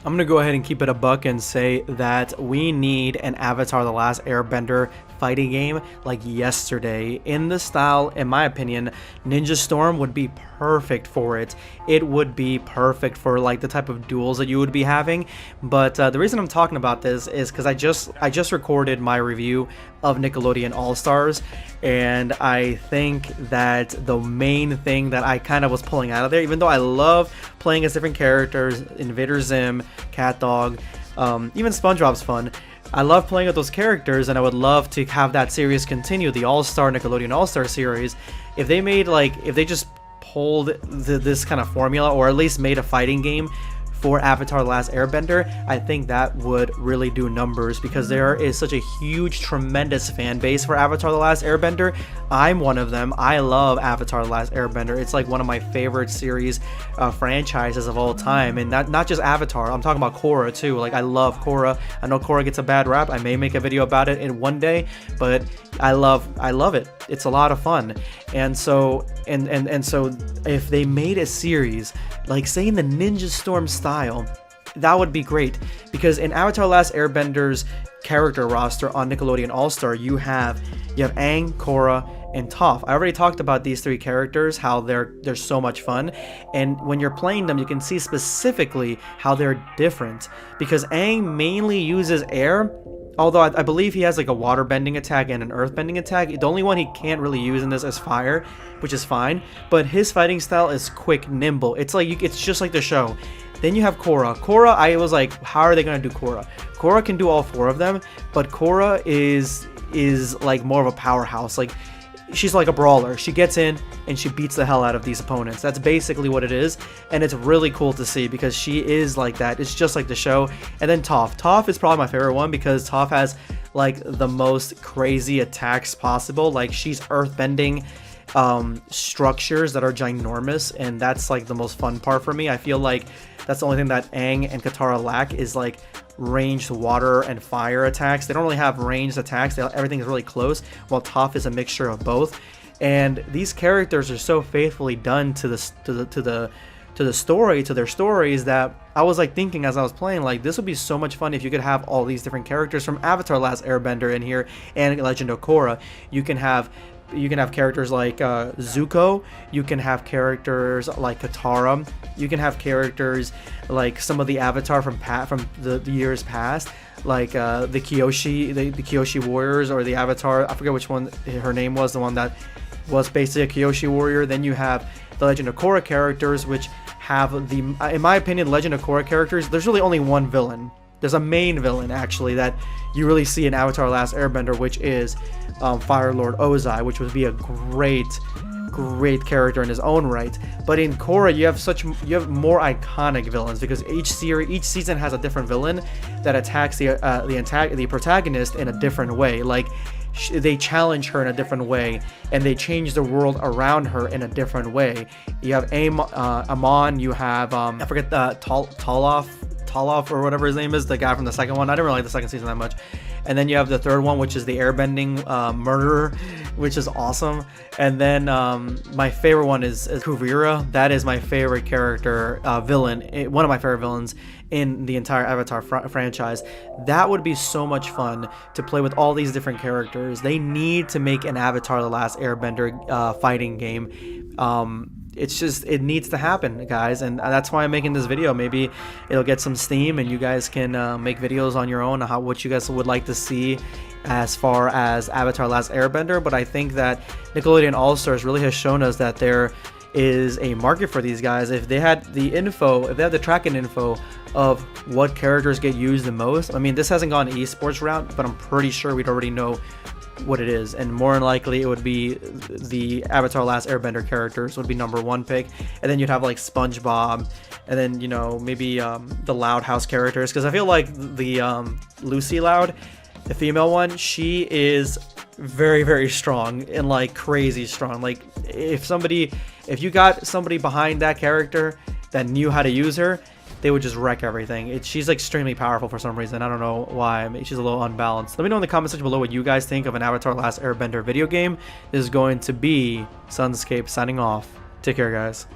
I'm gonna go ahead and keep it a buck and say that we need an Avatar: The Last Airbender fighting game like yesterday. In the style, in my opinion, Ninja Storm would be perfect for it. It would be perfect for like the type of duels that you would be having. But the reason I'm talking about this is because I just recorded my review of Nickelodeon All Stars, and I think that the main thing that I kind of was pulling out of there, even though I love playing as different characters, Invader Zim, Cat Dog, even SpongeBob's fun. I love playing with those characters, and I would love to have that series continue, the All-Star Nickelodeon All-Star series. If they made if they just pulled this kind of formula, or at least made a fighting game for Avatar: The Last Airbender, I think that would really do numbers, because there is such a huge, tremendous fan base for Avatar: The Last Airbender. I'm one of them. I love Avatar: The Last Airbender. It's like one of my favorite series franchises of all time, and not just Avatar. I'm talking about Korra too. Like, I love Korra. I know Korra gets a bad rap. I may make a video about it in one day, but I love it. It's a lot of fun. And so so if they made a series like, say, in the Ninja Storm style, that would be great, because in Avatar: Last Airbender's character roster on Nickelodeon All-Star, you have Aang, Korra, and Toph. I already talked about these three characters, how they're so much fun, and when you're playing them, you can see specifically how they're different, because Aang mainly uses air. Although I believe he has like a water bending attack and an earth bending attack. The only one he can't really use in this is fire, which is fine. But his fighting style is quick, nimble. It's like it's just like the show. Then you have Korra. Korra, I was like, how are they gonna do Korra? Korra can do all four of them, but Korra is like more of a powerhouse. Like, she's like a brawler. She gets in and she beats the hell out of these opponents. That's basically what it is, and it's really cool to see, because she is like that. It's just like the show. And then Toph. Toph is probably my favorite one, because Toph has like the most crazy attacks possible. Like, she's earthbending structures that are ginormous, and that's like the most fun part for me. I feel like that's the only thing that Aang and Katara lack, is like ranged water and fire attacks. They don't really have ranged attacks. Everything is really close, while Toph is a mixture of both. And these characters are so faithfully done to their stories, that I was like thinking as I was playing, like, this would be so much fun if you could have all these different characters from Avatar: Last Airbender in here, and Legend of Korra. You can have characters like Zuko. You can have characters like Katara. You can have characters like some of the Avatar from the years past, like the Kyoshi warriors, or the Avatar. I forget which one her name was. The one that was basically a Kyoshi warrior. Then you have the Legend of Korra characters, which have in my opinion, Legend of Korra characters, there's really only one villain. There's a main villain, actually, that you really see in Avatar: Last Airbender, which is Fire Lord Ozai, which would be a great character in his own right. But in Korra, you have more iconic villains, because each season has a different villain that attacks the protagonist in a different way. Like, they challenge her in a different way, and they change the world around her in a different way. You have Amon. You have I forget the Toloff or whatever his name is, the guy from the second one. I didn't really like the second season that much. And then you have the third one, which is the airbending murderer, which is awesome. And then my favorite one is Kuvira. That is my favorite character, villain, one of my favorite villains in the entire Avatar franchise. That would be so much fun to play with all these different characters. They need to make an Avatar: The Last Airbender fighting game. It needs to happen, guys, and that's why I'm making this video. Maybe it'll get some steam, and you guys can make videos on your own on what you guys would like to see as far as Avatar: Last Airbender. But I think that Nickelodeon All Stars really has shown us that there is a market for these guys. If they had the info, if they had the tracking info of what characters get used the most, I mean, this hasn't gone esports route, but I'm pretty sure we'd already know what it is, and more than likely it would be the Avatar: Last Airbender characters would be #1 pick, and then you'd have like SpongeBob, and then, you know, maybe the Loud House characters, because I feel like the Lucy Loud, the female one, she is very strong, and like crazy strong. Like, if you got somebody behind that character that knew how to use her, they would just wreck everything. She's like extremely powerful for some reason. I don't know why. I mean, she's a little unbalanced. Let me know in the comment section below what you guys think of an Avatar: Last Airbender video game. This is going to be Sunscape signing off. Take care, guys.